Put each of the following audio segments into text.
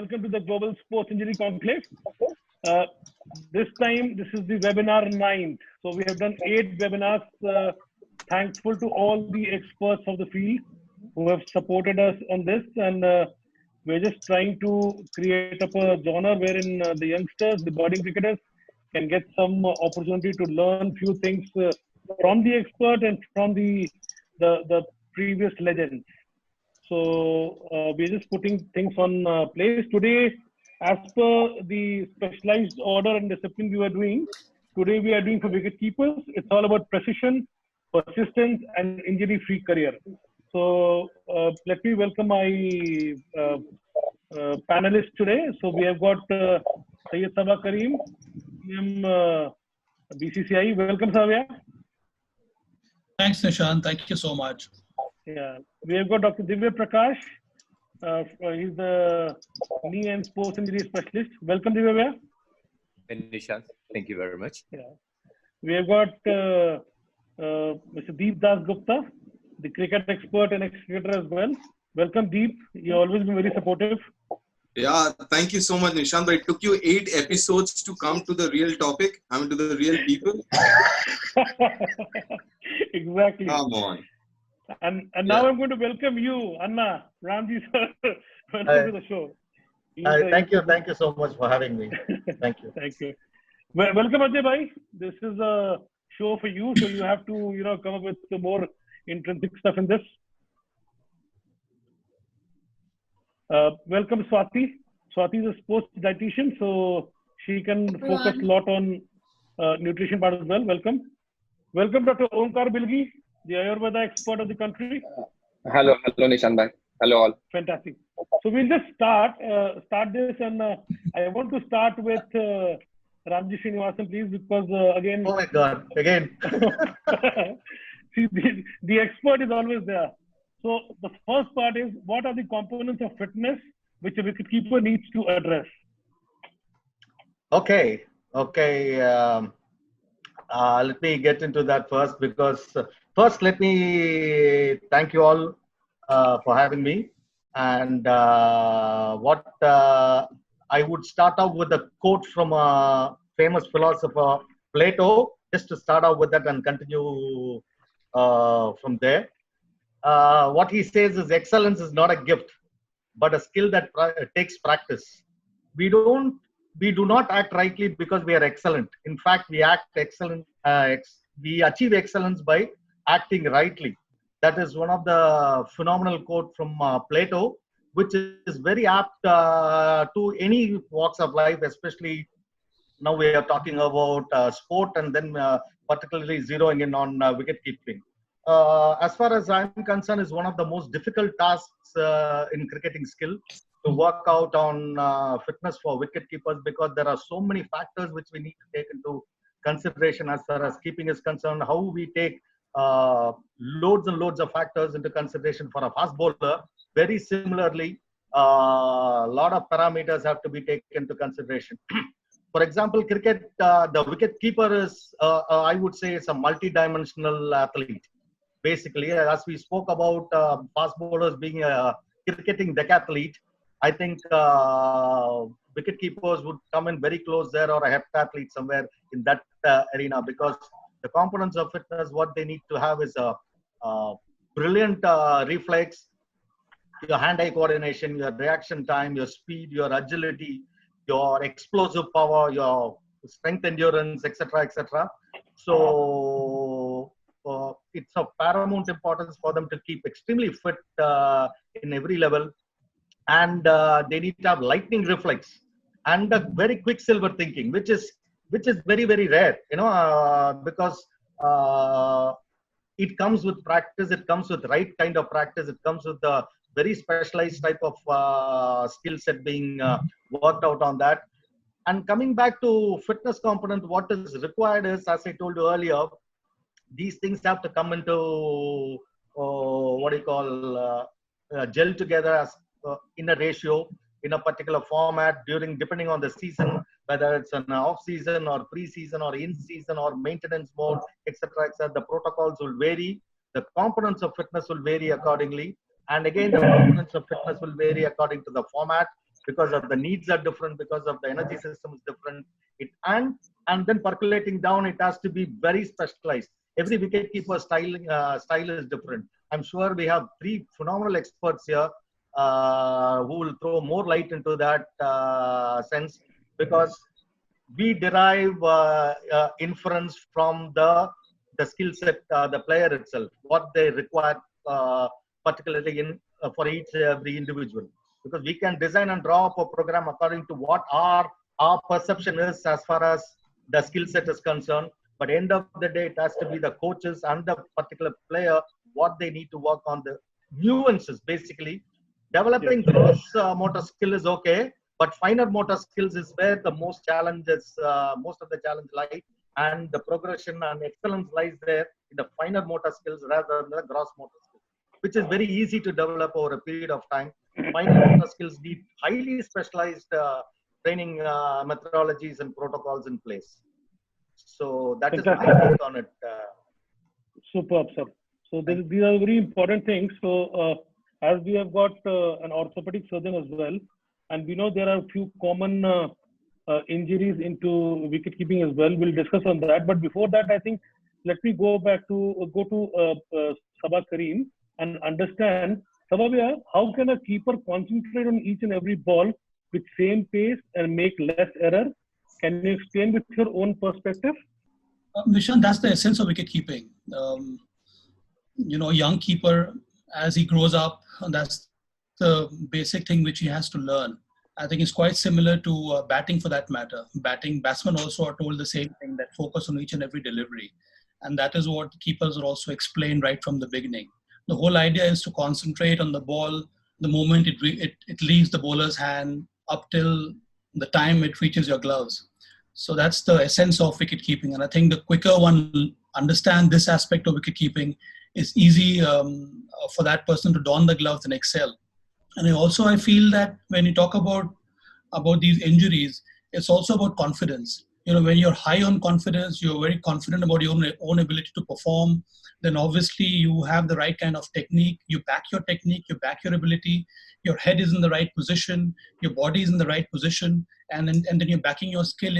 welcome to the Global Sports Injury Conclave. This time, this is the webinar 9th. So we have done 8 webinars. Thankful to all the experts of the field who have supported us on this. And we're just trying to create up a genre wherein the youngsters, the budding cricketers, can get some opportunity to learn few things from the expert and from the previous legends. So we're just putting things on place today. As per the specialized order and discipline we were doing, today we are doing for wicket keepers. It's all about precision, persistence, and injury-free career. So let me welcome my panelists today. So we have got Syed Saba Karim, BCCI. Welcome, Savya. Thanks, Nishant. Thank you so much. Yeah, we have got Dr. Divya Prakash. He's the knee and sports injury specialist. Welcome, Divya. And Nishant, thank you very much. Yeah, we have got Mr. Dasgupta, the cricket expert and ex-cricketer as well. Welcome, Deep. You've always been very supportive. Yeah, thank you so much, Nishant. But it took you 8 episodes to come to the real topic. I mean, to the real people. Exactly. Come on. And now I'm going to welcome you, Anna, Ramji sir. Welcome to the show. Thank you so much for having me. Thank you. Thank you. Welcome, Ajay bhai. This is a show for you, so you have to, come up with some more intrinsic stuff in this. Welcome, Swati. Swati is a sports dietitian, so she can focus a lot on nutrition part as well. Welcome. Welcome, Dr. Onkar Bilgi, the Ayurveda expert of the country. Hello, Nishant bhai. Hello all. Fantastic. So we'll just start this, and I want to start with Ramji Srinivasan, please, because again. Oh my God! Again. See, the expert is always there. So the first part is, what are the components of fitness which a wicketkeeper needs to address? Okay. Let me get into that first, because first let me thank you all for having me. And what I would start out with a quote from a famous philosopher, Plato, just to start out with that and continue from there. What he says is, excellence is not a gift, but a skill that takes practice. We do not act rightly because we are excellent. In fact, we act excellent. We achieve excellence by acting rightly. That is one of the phenomenal quote from Plato, which is very apt to any walks of life, especially now we are talking about sport, and then particularly zeroing in on wicket keeping. As far as I'm concerned, is one of the most difficult tasks in cricketing skill to work out on fitness for wicket keepers, because there are so many factors which we need to take into consideration as far as keeping is concerned. How we take loads and loads of factors into consideration for a fast bowler. Very similarly, a lot of parameters have to be taken into consideration. For example, cricket, the wicket keeper is, I would say, is a multi-dimensional athlete. Basically, as we spoke about fast bowlers being a cricketing decathlete, I think wicket keepers would come in very close there, or a heptathlete somewhere in that arena, because the components of fitness, what they need to have is a brilliant reflex, your hand-eye coordination, your reaction time, your speed, your agility, your explosive power, your strength endurance, etc., etc. So it's of paramount importance for them to keep extremely fit in every level, and they need to have lightning reflex and a very quicksilver thinking, which is very, very rare, because it comes with practice. It comes with right kind of practice. It comes with the very specialized type of skill set being worked out on that. And coming back to fitness component, what is required is, as I told you earlier, these things have to come into gel together as in a ratio, in a particular format, depending on the season, whether it's an off season or pre-season or in season or maintenance mode, etc., etc. The protocols will vary. The components of fitness will vary accordingly. And again, the components of fitness will vary according to the format. because of the needs are different, because of the energy system is different. And then percolating down, it has to be very specialized. Every wicketkeeper style is different. I'm sure we have three phenomenal experts here who will throw more light into that sense, because we derive inference from the skill set, the player itself, what they require, particularly in for every individual. Because we can design and draw up a program according to what our perception is as far as the skill set is concerned. But end of the day, it has to be the coaches and the particular player, what they need to work on, the nuances, basically. Developing gross motor skill is okay, but finer motor skills is where the most of the challenge lies, and the progression and excellence lies there in the finer motor skills rather than the gross motor skills, which is very easy to develop over a period of time. Finer motor skills need highly specialized training methodologies and protocols in place. So that is my take on it. Superb, sir. So these are very important things. So as we have got an orthopedic surgeon as well, and we know there are a few common injuries into wicket keeping as well. We'll discuss on that. But before that, I think let me go to Saba Karim and understand, Saba, how can a keeper concentrate on each and every ball with same pace and make less error? Can you explain with your own perspective? Nishant, that's the essence of wicket keeping. A young keeper, as he grows up, that's the basic thing which he has to learn. I think it's quite similar to batting for that matter. Batsmen also are told the same thing, that focus on each and every delivery. And that is what keepers are also explained right from the beginning. The whole idea is to concentrate on the ball the moment it leaves the bowler's hand up till the time it reaches your gloves. So that's the essence of wicket keeping. And I think the quicker one understand this aspect of wicket keeping, it's easy for that person to don the gloves and excel. And also I feel that when you talk about these injuries, it's also about confidence. When you're high on confidence, you're very confident about your own ability to perform, then obviously you have the right kind of technique. You back your technique, you back your ability, your head is in the right position, your body is in the right position, and then you're backing your skill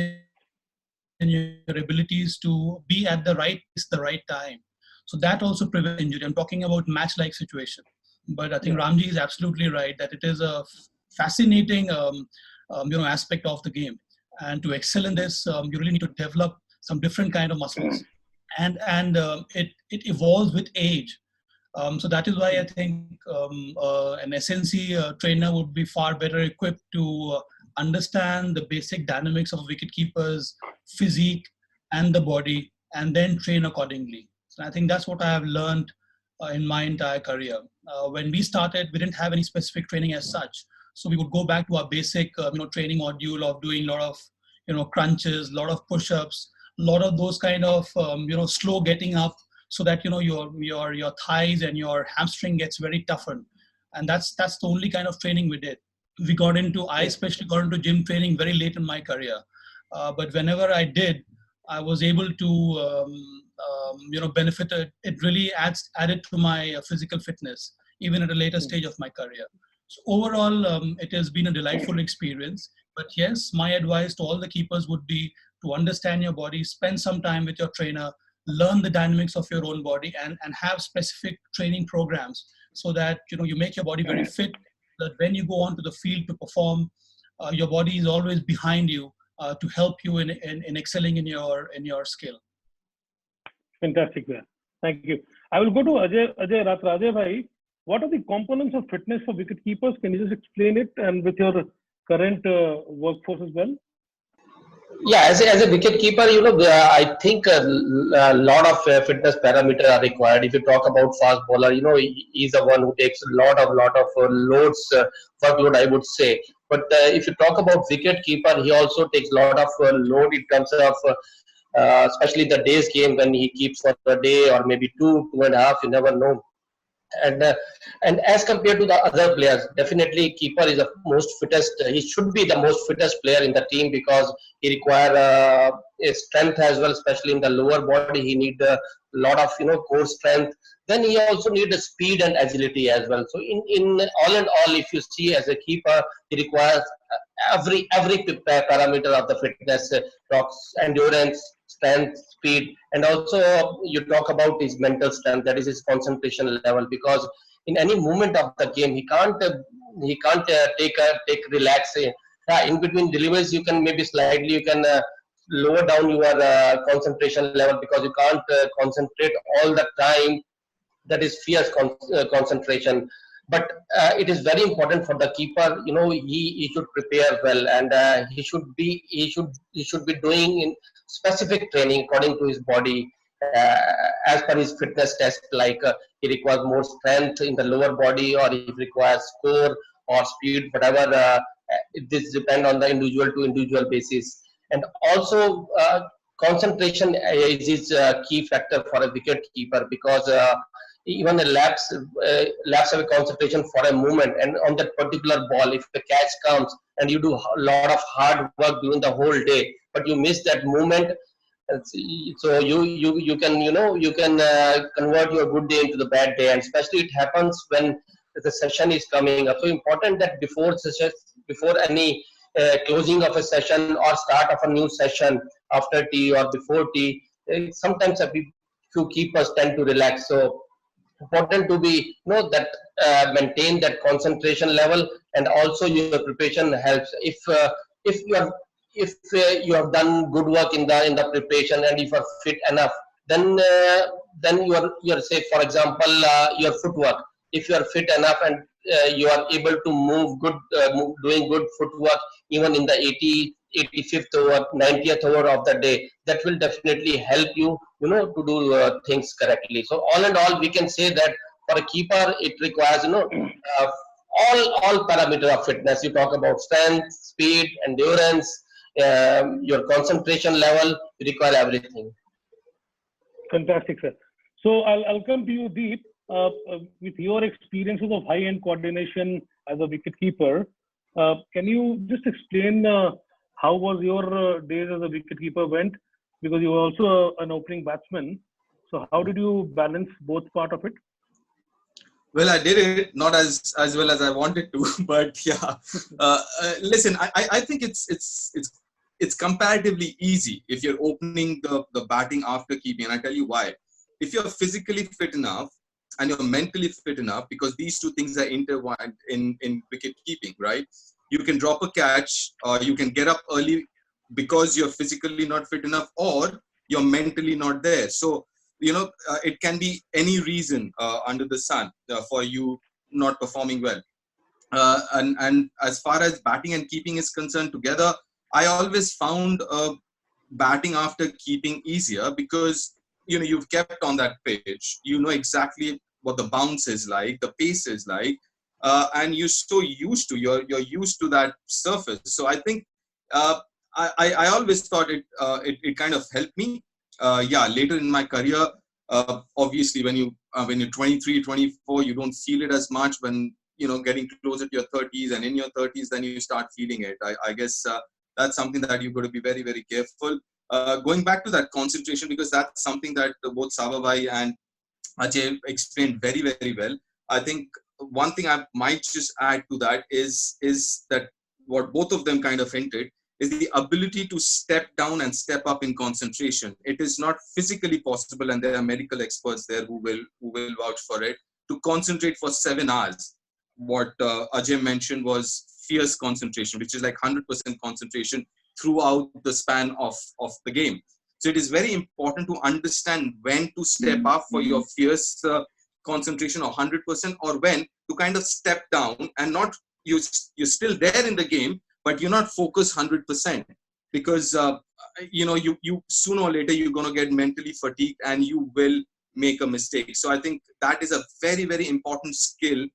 and your abilities to be at the right place, the right time. So that also prevents injury. I'm talking about match-like situation. But I think Ramji is absolutely right that it is a fascinating aspect of the game. And to excel in this, you really need to develop some different kind of muscles. And it evolves with age. So that is why I think an SNC trainer would be far better equipped to understand the basic dynamics of a wicketkeeper's physique and the body, and then train accordingly. So I think that's what I have learned in my entire career. When we started, we didn't have any specific training as such. So we would go back to our basic, training module of doing a lot of, crunches, a lot of push-ups, a lot of those kind of, slow getting up, so that your thighs and your hamstring gets very toughened. And that's the only kind of training we did. I especially got into gym training very late in my career. But whenever I did, I was able to benefit. It really added to my physical fitness, even at a later stage of my career. So overall, it has been a delightful experience. But yes, my advice to all the keepers would be to understand your body, spend some time with your trainer, learn the dynamics of your own body, and have specific training programs so that you make your body very fit, that when you go onto the field to perform, your body is always behind you to help you in excelling in your skill. Fantastic, man. Thank you. I will go to Ajay Ratra. Ajay bhai, what are the components of fitness for wicket keepers? Can you just explain it, and with your current workforce as well? Yeah, as a wicket keeper, I think a lot of fitness parameters are required. If you talk about fast bowler, he's the one who takes a lot of loads, workload, I would say. But if you talk about wicket keeper, he also takes a lot of load in terms of, especially the day's game when he keeps for a day or maybe two and a half, you never know. And as compared to the other players, definitely keeper is the most fittest. He should be the most fittest player in the team because he require strength as well, especially in the lower body. He need a lot of core strength. Then he also need the speed and agility as well. So in all and all, if you see as a keeper, he requires every parameter of the fitness, talks endurance, strength, speed, and also you talk about his mental strength, that is his concentration level, because in any moment of the game he can't take relax. In between deliveries you can maybe slightly you can lower down your concentration level, because you can't concentrate all the time. That is fierce concentration. But it is very important for the keeper. He should prepare well, and he should be doing in specific training according to his body, uh, as per his fitness test. Like he requires more strength in the lower body, or he requires core or speed, whatever. This depend on the individual to individual basis. And also concentration is his key factor for a wicket keeper, because even a lapse of concentration for a moment, and on that particular ball, if the catch comes and you do a lot of hard work during the whole day, but you miss that moment, so you can convert your good day into the bad day. And especially it happens when the session is coming up. So important that before any closing of a session or start of a new session, after tea or before tea, sometimes a few keepers tend to relax. So important to be that maintain that concentration level. And also your preparation helps. If you are if you have done good work in the preparation, and if you are fit enough, then you are say, for example, your footwork. If you are fit enough and you are able to move good, doing good footwork even in the 85th over 90th over of the day, that will definitely help you to do things correctly. So all in all, we can say that for a keeper it requires all parameter of fitness. You talk about strength, speed, endurance, your concentration level, you require everything. Fantastic, sir. So I'll come to you, Deep. With your experiences of high-end coordination as a wicketkeeper, can you just explain how was your days as a wicketkeeper went? Because you were also an opening batsman. So how did you balance both part of it? Well, I did it not as well as I wanted to, but yeah. Listen, I think it's comparatively easy if you're opening the batting after keeping, and I tell you why. If you're physically fit enough and you're mentally fit enough, because these two things are intertwined in wicket keeping, right? You can drop a catch, or you can get up early because you're physically not fit enough, or you're mentally not there. So it can be any reason under the sun for you not performing well. And as far as batting and keeping is concerned together, I always found batting after keeping easier, because you've kept on that pitch, you know exactly what the bounce is like, the pace is like, and you're so you're used to that surface. So I think I always thought it kind of helped me. Later in my career, obviously when you're 23, 24, you don't feel it as much. When getting closer to your 30s and in your 30s, then you start feeling it. I guess that's something that you've got to be very, very careful. Going back to that concentration, because that's something that both Saba bhai and Ajay explained very, very well. I think one thing I might just add to that is that what both of them kind of hinted is the ability to step down and step up in concentration. It is not physically possible, and there are medical experts there who will vouch for it, to concentrate for 7 hours. What Ajay mentioned was fierce concentration, which is like 100% concentration throughout the span of the game. So it is very important to understand when to step up for your fierce concentration of 100%, or when to kind of step down and not, you're still there in the game, but you're not focused 100%, because you sooner or later you're going to get mentally fatigued and you will make a mistake. So I think that is a very, very important skill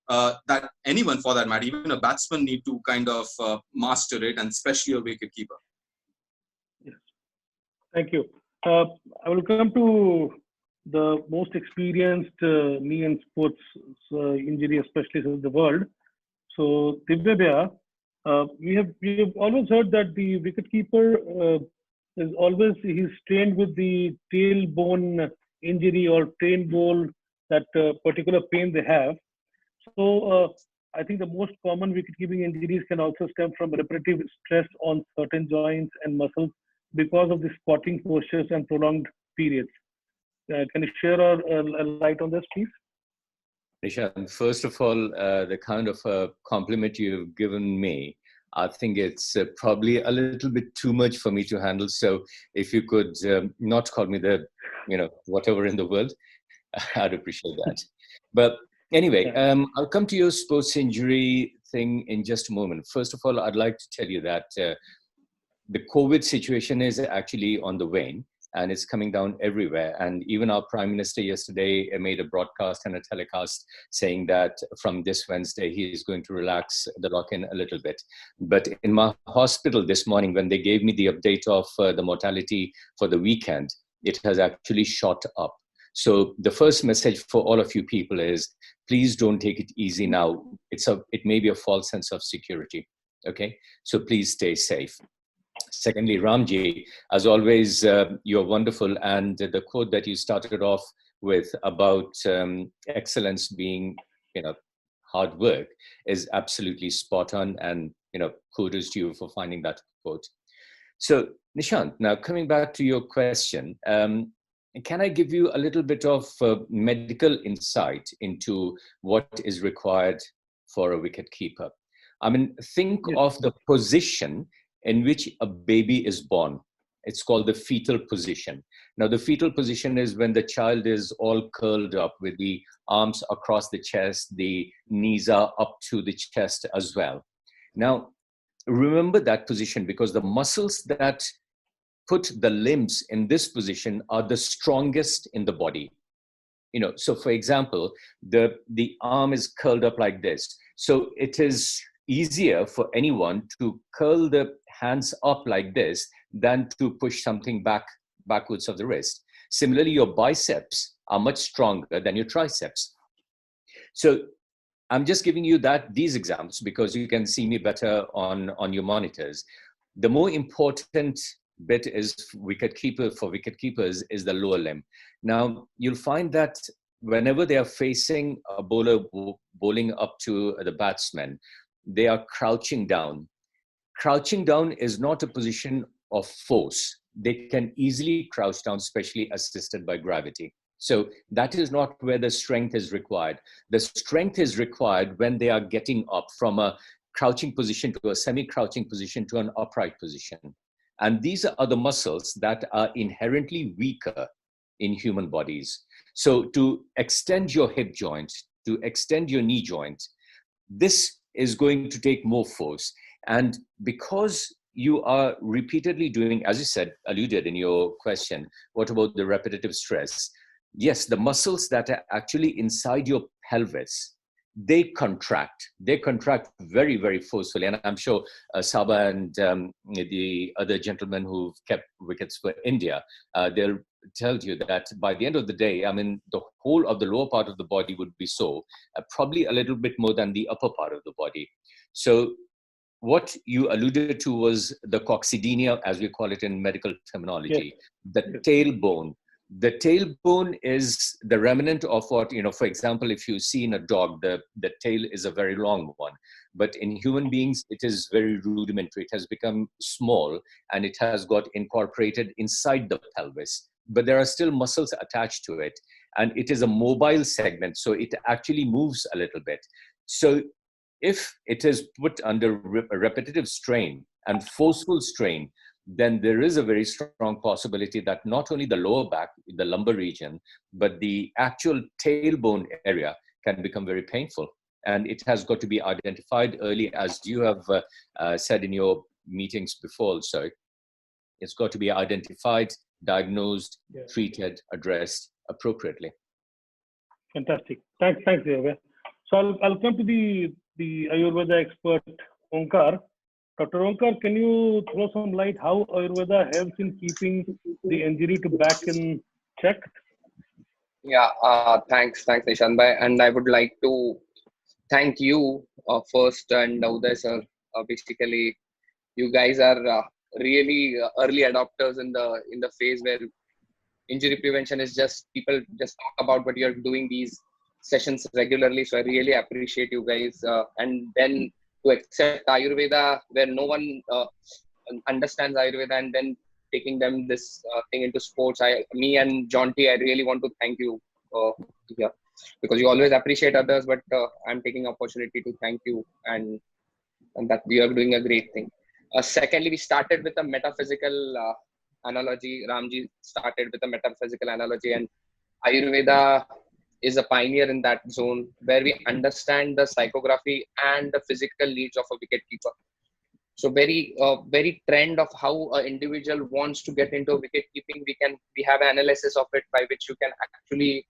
that anyone, for that matter, even a batsman, need to kind of master it, and especially a wicket keeper. Yes. Thank you. I will come to the most experienced knee and sports injury specialist in the world. So, Divya, we have always heard that the wicketkeeper he's trained with the tailbone injury or tailbone, that particular pain they have. So I think the most common wicket-keeping injuries can also stem from repetitive stress on certain joints and muscles because of the squatting postures and prolonged periods. Can you share a light on this, please? Nishant, first of all, the kind of compliment you've given me, I think it's probably a little bit too much for me to handle. So if you could not call me the, whatever in the world, I'd appreciate that. But anyway, I'll come to your sports injury thing in just a moment. First of all, I'd like to tell you that the COVID situation is actually on the wane, and it's coming down everywhere. And even our Prime Minister yesterday made a broadcast and a telecast saying that from this Wednesday, he is going to relax the lock-in a little bit. But in my hospital this morning, when they gave me the update of the mortality for the weekend, it has actually shot up. So the first message for all of you people is, please don't take it easy now. It may be a false sense of security, okay? So please stay safe. Secondly, Ramji, as always, you're wonderful. And the quote that you started off with about excellence being, hard work is absolutely spot on. And, kudos to you for finding that quote. So, Nishant, now coming back to your question, can I give you a little bit of medical insight into what is required for a wicket keeper? I mean, think of the position in which a baby is born. It's called the fetal position. Now, the fetal position is when the child is all curled up with the arms across the chest, the knees are up to the chest as well. Now, remember that position because the muscles that put the limbs in this position are the strongest in the body. So for example, the arm is curled up like this. So it is easier for anyone to curl the hands up like this than to push something backwards of the wrist. Similarly, your biceps are much stronger than your triceps. So I'm just giving you these examples because you can see me better on your monitors. The more important bit is for wicket keepers is the lower limb. Now, you'll find that whenever they are facing a bowler bowling up to the batsman, they are crouching down. Crouching down is not a position of force. They can easily crouch down, especially assisted by gravity. So that is not where the strength is required. The strength is required when they are getting up from a crouching position to a semi-crouching position to an upright position. And these are the muscles that are inherently weaker in human bodies. So to extend your hip joint, to extend your knee joint, this is going to take more force. And because you are repeatedly doing, as you said, alluded in your question, what about the repetitive stress? Yes, the muscles that are actually inside your pelvis, they contract very, very forcefully. And I'm sure Saba and the other gentlemen who've kept wickets for India, they'll tell you that by the end of the day, I mean, the whole of the lower part of the body would be sore, probably a little bit more than the upper part of the body. So what you alluded to was the coccydynia, as we call it in medical terminology, the tailbone. The tailbone is the remnant of what, for example, if you see in a dog, the tail is a very long one. But in human beings, it is very rudimentary. It has become small and it has got incorporated inside the pelvis. But there are still muscles attached to it. And it is a mobile segment, so it actually moves a little bit. So if it is put under repetitive strain and forceful strain, then there is a very strong possibility that not only the lower back, the lumbar region, but the actual tailbone area can become very painful. And it has got to be identified early, as you have said in your meetings before. So it's got to be identified, diagnosed, treated, addressed appropriately. Fantastic. Thanks, Divya. So I'll come to the Ayurveda expert, Onkar. Dr. Onkar, can you throw some light how Ayurveda helps in keeping the injury to back in check? Yeah, thanks, Nishant bhai. And I would like to thank you first and Uday sir. Basically, you guys are really early adopters in the phase where injury prevention is just people just talk about, but you're doing these sessions regularly. So I really appreciate you guys. And then to accept Ayurveda where no one understands Ayurveda, and then taking them this thing into sports. Me and John T, I really want to thank you here, because you always appreciate others, but I'm taking opportunity to thank you, and that we are doing a great thing. Secondly, we started with a metaphysical analogy. Ramji started with a metaphysical analogy, and Ayurveda is a pioneer in that zone where we understand the psychography and the physical needs of a wicket keeper. So very trend of how an individual wants to get into wicket keeping. We have an analysis of it by which you can actually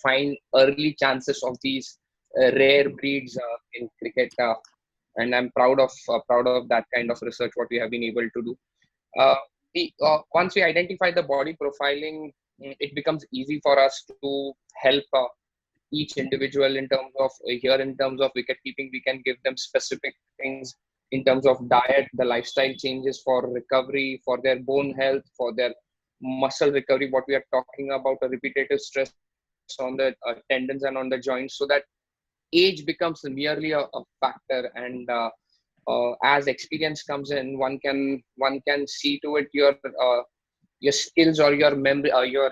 find early chances of these rare breeds in cricket. And I'm proud of that kind of research what we have been able to do. Once we identify the body profiling, it becomes easy for us to help each individual in terms of in terms of wicket keeping. We can give them specific things in terms of diet, the lifestyle changes for recovery, for their bone health, for their muscle recovery, what we are talking about, a repetitive stress on the tendons and on the joints, so that age becomes merely a factor. And as experience comes in, one can see to it your skills or your memory or your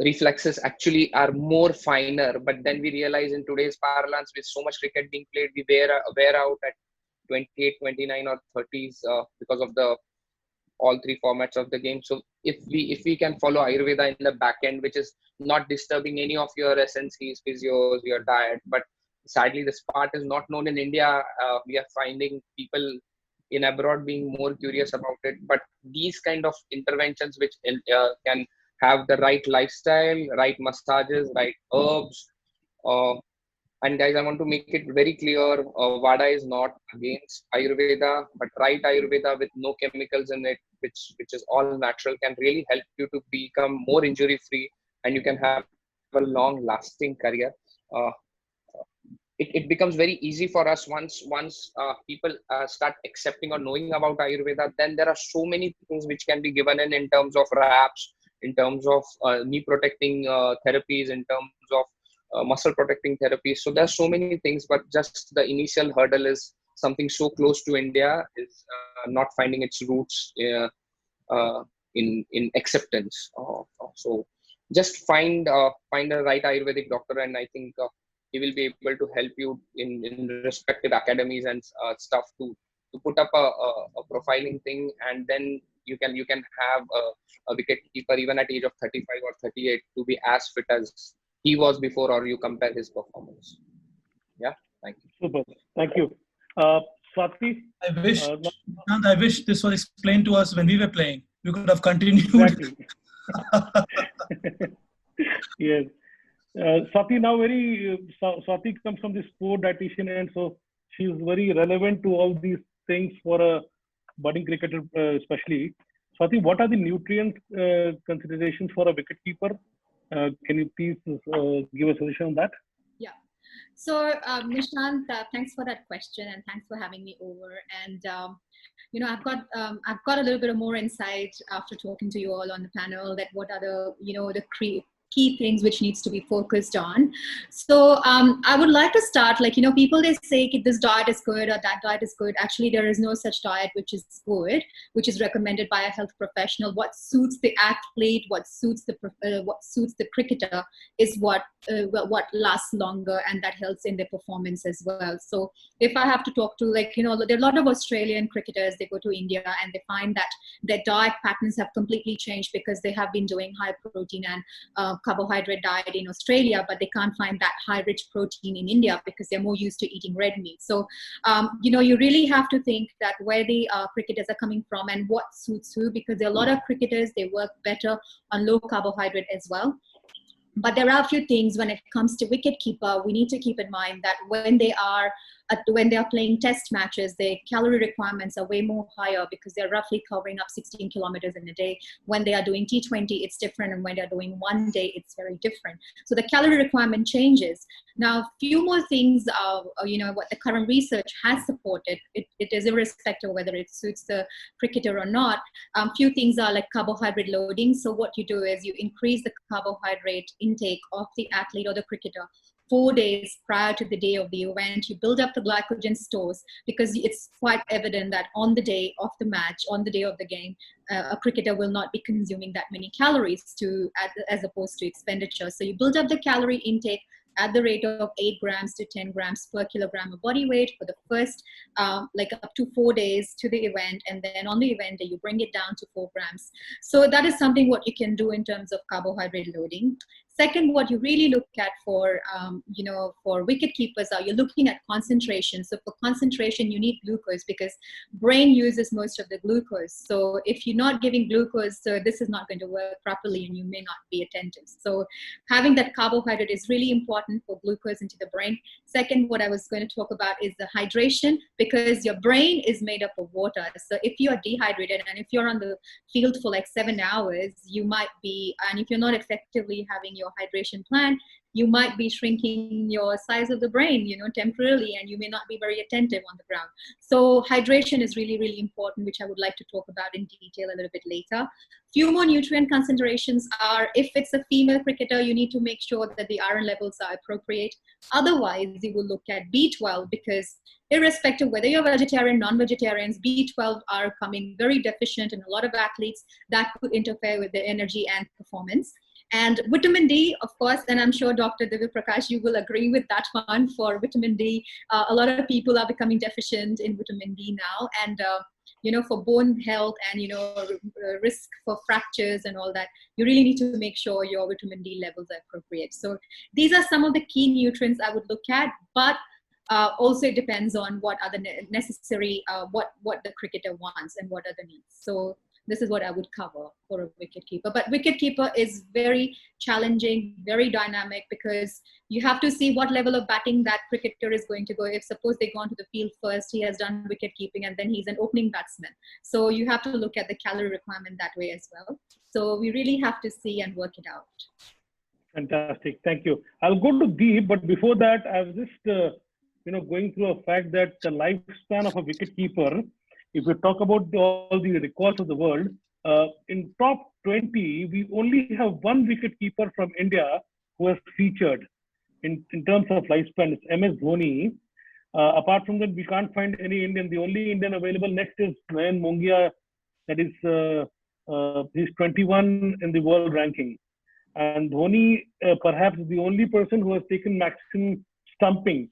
reflexes actually are more finer. But then we realize in today's parlance, with so much cricket being played, we wear out at 28, 29 or 30s because of the all three formats of the game. So if we can follow Ayurveda in the back end, which is not disturbing any of your SNCs, physios, your diet, but sadly this part is not known in India. We are finding people in abroad being more curious about it. But these kind of interventions which can have the right lifestyle, right massages, right herbs. And guys, I want to make it very clear, VADA is not against Ayurveda, but right Ayurveda with no chemicals in it, which is all natural, can really help you to become more injury free, and you can have a long lasting career. It becomes very easy for us once people start accepting or knowing about Ayurveda. Then there are so many things which can be given in terms of wraps, in terms of knee protecting therapies, in terms of muscle protecting therapies. So there's so many things, but just the initial hurdle is something so close to India is not finding its roots in acceptance. So just find a right Ayurvedic doctor, and I think he will be able to help you in respective academies and stuff to put up a profiling thing, and then you can have a wicket keeper even at age of 35 or 38 to be as fit as he was before, or you compare his performance. Yeah, thank you. Super, thank you. Swati? I wish this was explained to us when we were playing. We could have continued. Exactly. Yes. Swati Swati comes from the sport dietitian, and so she's very relevant to all these things for a budding cricketer, especially. Swati, what are the nutrient considerations for a wicket keeper? Can you please give a suggestion on that? Yeah. So Nishant, thanks for that question, and thanks for having me over. And I've got a little bit of more insight after talking to you all on the panel, that what are the key things which needs to be focused on. So I would like to start, people, they say this diet is good or that diet is good. Actually, there is no such diet which is good, which is recommended by a health professional. What suits the athlete, what suits the cricketer is what lasts longer, and that helps in their performance as well. So if I have to talk to, there are a lot of Australian cricketers, they go to India and they find that their diet patterns have completely changed because they have been doing high protein and carbohydrate diet in Australia, but they can't find that high rich protein in India because they're more used to eating red meat. So, you really have to think that where the cricketers are coming from and what suits who, because there are a lot of cricketers, they work better on low carbohydrate as well. But there are a few things when it comes to wicket keeper, we need to keep in mind that when they are when they are playing test matches, their calorie requirements are way more higher because they're roughly covering up 16 kilometers in a day. When they are doing T20, it's different. And when they're doing one day, it's very different. So the calorie requirement changes. Now, few more things are, what the current research has supported. It is irrespective of whether it suits the cricketer or not. Few things are like carbohydrate loading. So what you do is you increase the carbohydrate intake of the athlete or the cricketer 4 days prior to the day of the event. You build up the glycogen stores because it's quite evident that on the day of the match, on the day of the game, a cricketer will not be consuming that many calories as opposed to expenditure. So you build up the calorie intake at the rate of 8 grams to 10 grams per kilogram of body weight for the first, up to 4 days to the event. And then on the event day, you bring it down to 4 grams. So that is something what you can do in terms of carbohydrate loading. Second, what you really look at for wicket keepers are you're looking at concentration. So for concentration, you need glucose because brain uses most of the glucose. So if you're not giving glucose, this is not going to work properly and you may not be attentive. So having that carbohydrate is really important for glucose into the brain. Second, what I was going to talk about is the hydration, because your brain is made up of water. So if you are dehydrated and if you're on the field for like 7 hours, you might be, and if you're not effectively having your hydration plan, you might be shrinking your size of the brain, temporarily, and you may not be very attentive on the ground. So hydration is really, really important, which I would like to talk about in detail a little bit later. Few more nutrient considerations are, if it's a female cricketer, you need to make sure that the iron levels are appropriate. Otherwise, you will look at B12, because irrespective whether you're vegetarian, non-vegetarians, B12 are coming very deficient in a lot of athletes. That could interfere with their energy and performance. And vitamin D, of course, and I'm sure Dr. Divya Prakash, you will agree with that one for vitamin D. A lot of people are becoming deficient in vitamin D now. And, for bone health and, risk for fractures and all that, you really need to make sure your vitamin D levels are appropriate. So these are some of the key nutrients I would look at, but also it depends on what are the necessary, what the cricketer wants and what are the needs. So this is what I would cover for a wicketkeeper. But wicketkeeper is very challenging, very dynamic, because you have to see what level of batting that cricketer is going to go. If suppose they go onto the field first, he has done wicket keeping, and then he's an opening batsman. So you have to look at the calorie requirement that way as well. So we really have to see and work it out. Fantastic. Thank you. I'll go to Deep, but before that, I was just, going through a fact that the lifespan of a wicketkeeper, if we talk about all the records of the world, in top 20, we only have one wicketkeeper from India who has featured in terms of lifespan. It's MS Dhoni. Apart from that, we can't find any Indian. The only Indian available next is Nayan Mongia. That is, he's 21 in the world ranking. And Dhoni, perhaps, is the only person who has taken maximum stumping,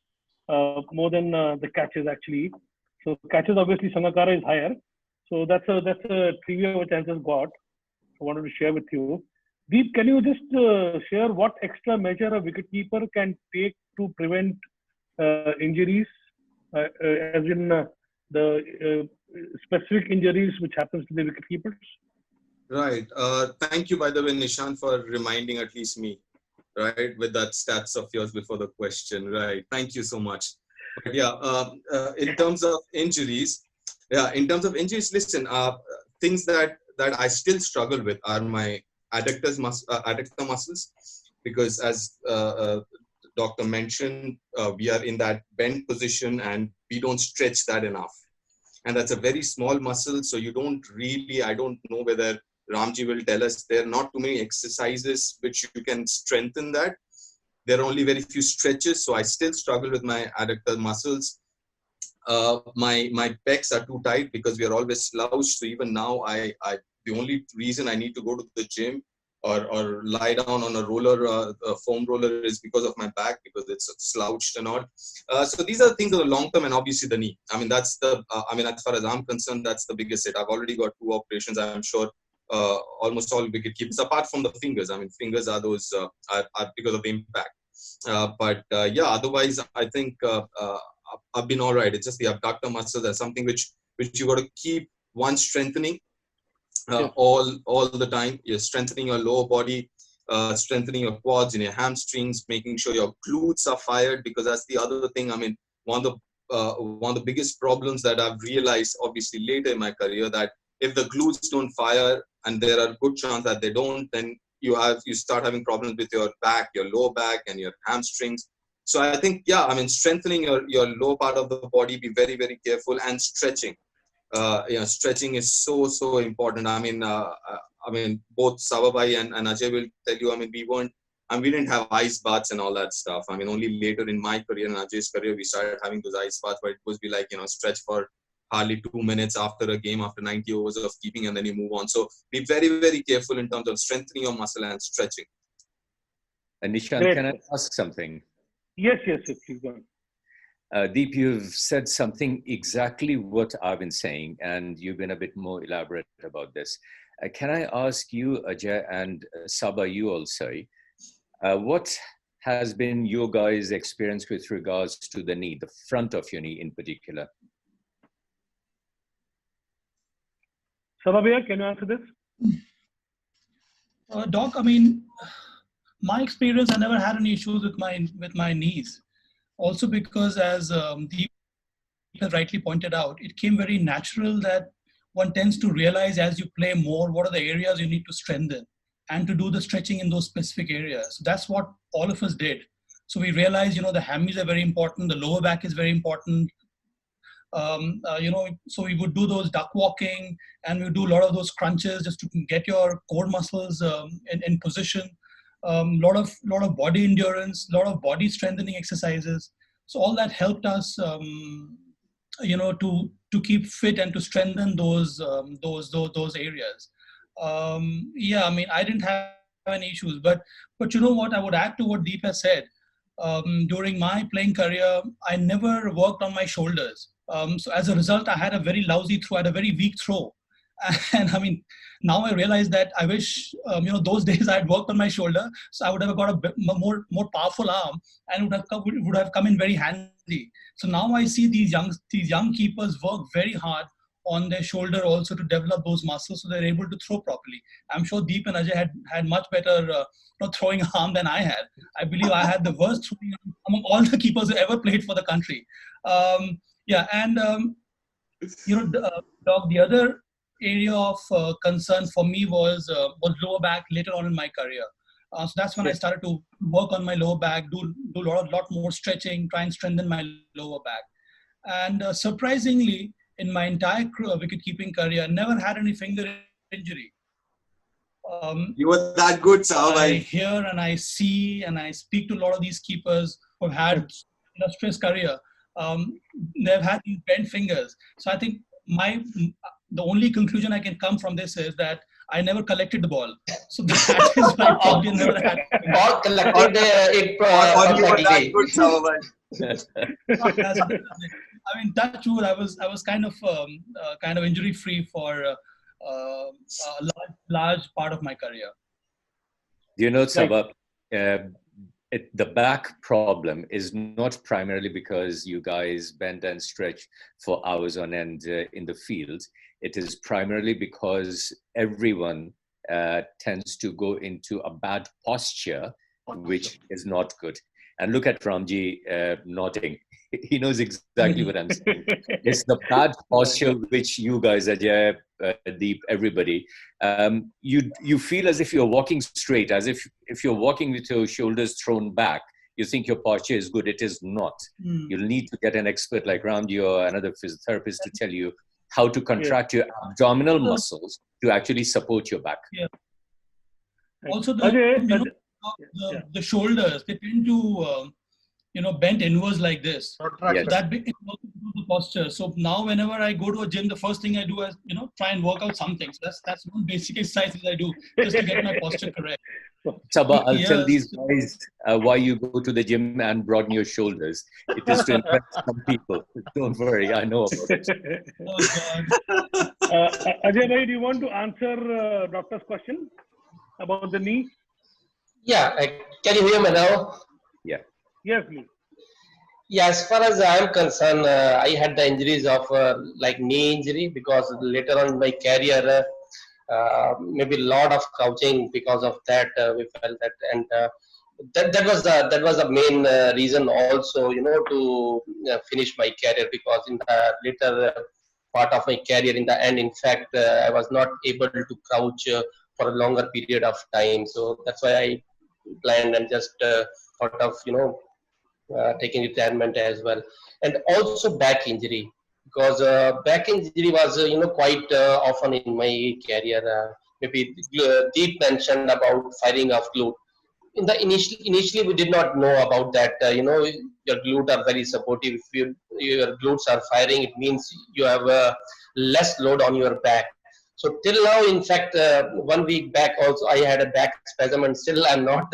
more than the catches actually. So catches, obviously, Sangakkara is higher. So that's a trivia which I just got. I wanted to share with you. Deep, can you just share what extra measure a wicketkeeper can take to prevent injuries, as in the specific injuries which happens to the wicketkeepers? Right. Thank you, by the way, Nishant, for reminding at least me, right, with that stats of yours before the question. Right. Thank you so much. But yeah, in terms of injuries, listen, things that I still struggle with are my adductor muscles, because as doctor mentioned, we are in that bent position and we don't stretch that enough. And that's a very small muscle, so you don't really, I don't know whether Ramji will tell us, there are not too many exercises which you can strengthen that. There are only very few stretches, so I still struggle with my adductor muscles. My pecs are too tight because we are always slouched. So even now, the only reason I need to go to the gym or lie down on a roller, a foam roller, is because of my back, because it's slouched and all. So these are things that are long term, and obviously the knee. I mean, that's the. As far as I'm concerned, that's the biggest hit. I've already got 2 operations. I'm sure. Almost all wicket keepers, apart from the fingers. I mean, fingers are those are because of the impact. Otherwise, I think I've been all right. It's just the abductor muscle. That's something which you got to keep strengthening all the time. You're strengthening your lower body, strengthening your quads and your hamstrings, making sure your glutes are fired, because that's the other thing. I mean, one of one of the biggest problems that I've realized, obviously later in my career, that if the glutes don't fire, and there are good chance that they don't, then you start having problems with your back, your lower back, and your hamstrings. So I think, yeah, I mean, strengthening your lower part of the body, be very, very careful, and stretching. Stretching is so important. I mean, both Saba bhai and Ajay will tell you. I mean, we didn't have ice baths and all that stuff. I mean, only later in my career and Ajay's career, we started having those ice baths, but it was be like, stretch for hardly 2 minutes after a game, after 90 overs of keeping, and then you move on. So be very, very careful in terms of strengthening your muscle and stretching. And Nishant, Great. can I ask something? Yes, please go on. Deep, you've said something exactly what I've been saying, and you've been a bit more elaborate about this. Can I ask you, Ajay, and Saba, you also, what has been your guys' experience with regards to the knee, the front of your knee in particular? Saba bhaiya, can you answer this? Doc, I mean, my experience, I never had any issues with my knees. Also because, as Deep has rightly pointed out, it came very natural that one tends to realize as you play more, what are the areas you need to strengthen and to do the stretching in those specific areas. So that's what all of us did. So we realized, the hammies are very important, the lower back is very important. So we would do those duck walking, and we would do a lot of those crunches just to get your core muscles in position. Lot of body endurance, lot of body strengthening exercises. So all that helped us, to keep fit and to strengthen those areas. Yeah, I mean, I didn't have any issues, but you know what? I would add to what Deep has said. During my playing career, I never worked on my shoulders. So as a result, I had a very lousy throw, I had a very weak throw. And I mean, now I realize that I wish, those days I had worked on my shoulder, so I would have got a bit more powerful arm, and would have come in very handy. So now I see these young keepers work very hard on their shoulder also to develop those muscles, so they're able to throw properly. I'm sure Deep and Ajay had much better throwing arm than I had. I believe I had the worst throwing arm among all the keepers who ever played for the country. Doc, the other area of concern for me was lower back later on in my career. So that's when I started to work on my lower back, do a lot more stretching, try and strengthen my lower back. And surprisingly, in my entire wicket-keeping career, I never had any finger injury. You were that good, Saba. I hear and I see and I speak to a lot of these keepers who've had illustrious career. They've had these bent fingers. So I think the only conclusion I can come from this is that I never collected the ball. So that is why I probably never had. Or collected it perfectly. Good, Saba. I mean, touch wood, I was kind of injury free for a large part of my career. Saba, the back problem is not primarily because you guys bend and stretch for hours on end in the field. It is primarily because everyone tends to go into a bad posture, which is not good. And look at Ramji nodding. He knows exactly what I'm saying. It's the bad posture which you guys, Ajay, Deep, everybody, you feel as if you're walking straight, as if you're walking with your shoulders thrown back. You think your posture is good. It is not. You'll need to get an expert like Ramji or another physiotherapist to tell you how to contract your abdominal muscles to actually support your back. Yeah. Also, the shoulders, they tend to bent inwards like this. Yes. So that it also improves the posture. So now whenever I go to a gym, the first thing I do is try and work out something. So that's one basic exercise I do just to get my posture correct. Saba, I'll tell these guys why you go to the gym and broaden your shoulders. It is to impress some people. Don't worry, I know about it. Ajay bhai, do you want to answer doctor's question about the knee? Yeah, can you hear me now? Yeah. Yes, please. Yeah, as far as I am concerned, I had the injuries of knee injury, because later on in my career, maybe a lot of couching because of that, we felt that. And that was the main reason also, to finish my career, because in the later part of my career, in the end, in fact, I was not able to crouch for a longer period of time. So that's why I planned and just thought of taking retirement as well. And also back injury, because back injury was quite often in my career. Maybe Deep mentioned about firing of glute. In the initially we did not know about that. Your glutes are very supportive. If your glutes are firing, it means you have less load on your back. So till now, in fact, 1 week back also I had a back spasm, and still I'm not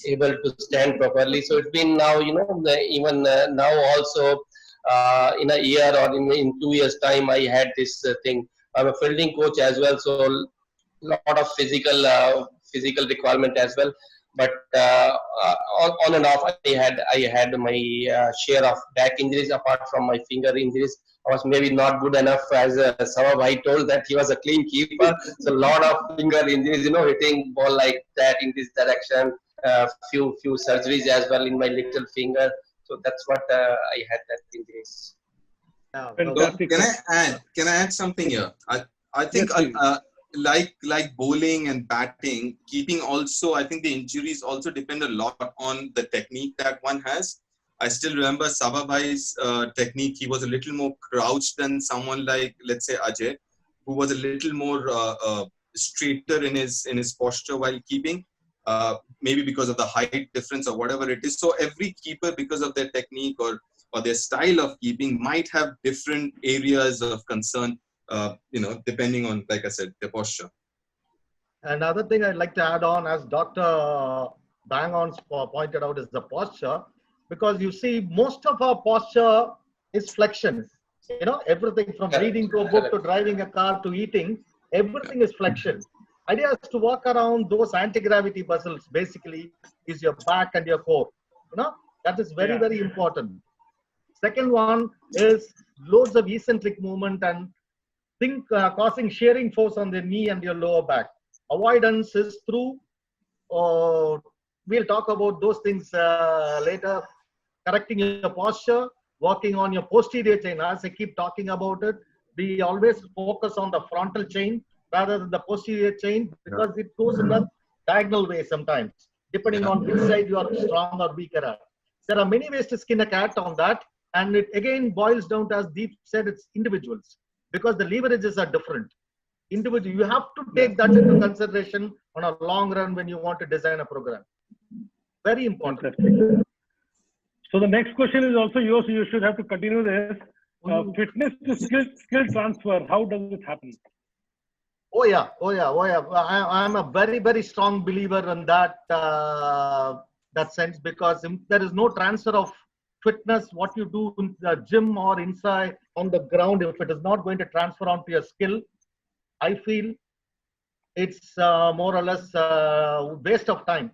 able to stand properly. So it's been now, even now also, in a year or in 2 years time, I had this thing. I'm a fielding coach as well, so lot of physical requirement as well. But on and off, I had my share of back injuries. Apart from my finger injuries, I was maybe not good enough, as Saba told that he was a clean keeper. So a lot of finger injuries, hitting ball like that in this direction. Few surgeries as well in my little finger. So that's what I had, that injuries. Yeah, Fantastic. Can I add something here? I think like bowling and batting, keeping also, I think the injuries also depend a lot on the technique that one has. I still remember Saba Bhai's technique. He was a little more crouched than someone like, let's say, Ajay, who was a little more straighter in his posture while keeping. Maybe because of the height difference or whatever it is. So every keeper, because of their technique or their style of keeping, might have different areas of concern, depending on, like I said, their posture. Another thing I'd like to add on, as Dr. Bang-on pointed out, is the posture. Because you see, most of our posture is flexion. Everything from reading to a book to driving a car to eating, everything is flexion. Idea is to walk around those anti-gravity muscles, basically, is your back and your core. That is very, very important. Second one is loads of eccentric movement and causing shearing force on the knee and your lower back. Avoidance is through, we'll talk about those things later. Correcting your posture, working on your posterior chain. As I keep talking about it, we always focus on the frontal chain rather than the posterior chain, because it goes in a diagonal way sometimes, depending on which side you are strong or weaker at. There are many ways to skin a cat on that, and it again boils down to, as Deep said, it's individuals, because the leverages are different. Individual, you have to take that into consideration on a long run when you want to design a program. Very important. So the next question is also yours, so you should have to continue this. Fitness to skill transfer, how does it happen? Oh yeah. I'm a very, very strong believer in that sense, because there is no transfer of fitness, what you do in the gym or inside on the ground, if it is not going to transfer onto your skill, I feel it's more or less a waste of time.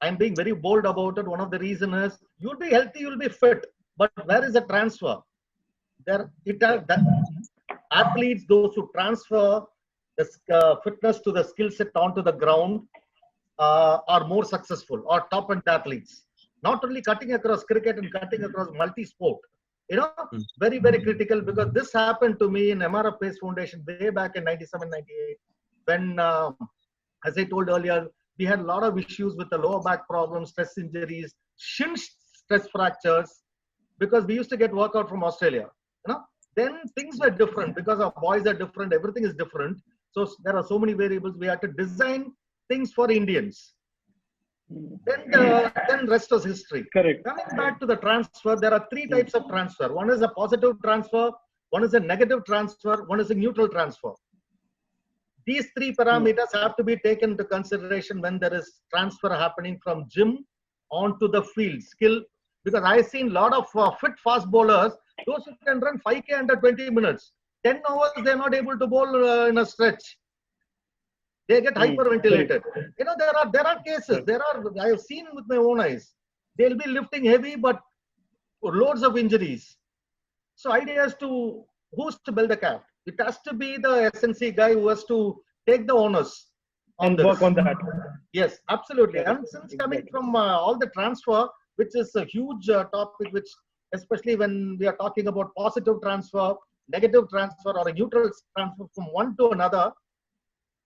I'm being very bold about it. One of the reasons is you'll be healthy, you'll be fit, but where is the transfer? Athletes, those who transfer the fitness to the skill set onto the ground, are more successful, or top-end athletes. Not only cutting across cricket and cutting across multi-sport. Very, very critical, because this happened to me in MRF Pace Foundation way back in 97, 98, when, as I told earlier, we had a lot of issues with the lower back problems, stress injuries, shin stress fractures, because we used to get workout from Australia. Then things were different, because our boys are different, everything is different. So there are so many variables. We had to design things for Indians. Then rest was history. Correct. Coming back to the transfer, there are three types of transfer. One is a positive transfer, one is a negative transfer, one is a neutral transfer. These three parameters have to be taken into consideration when there is transfer happening from gym onto the field skill. Because I've seen a lot of fit fast bowlers, those who can run 5K under 20 minutes. 10 hours, they're not able to bowl in a stretch. They get hyperventilated. There are cases. I have seen with my own eyes. They'll be lifting heavy, but loads of injuries. So idea is who's to build the cap? It has to be the SNC guy who has to take the onus. and work on that. Yes, absolutely. Yeah, And since coming from all the transfer, which is a huge topic, which especially when we are talking about positive transfer, negative transfer, or a neutral transfer from one to another,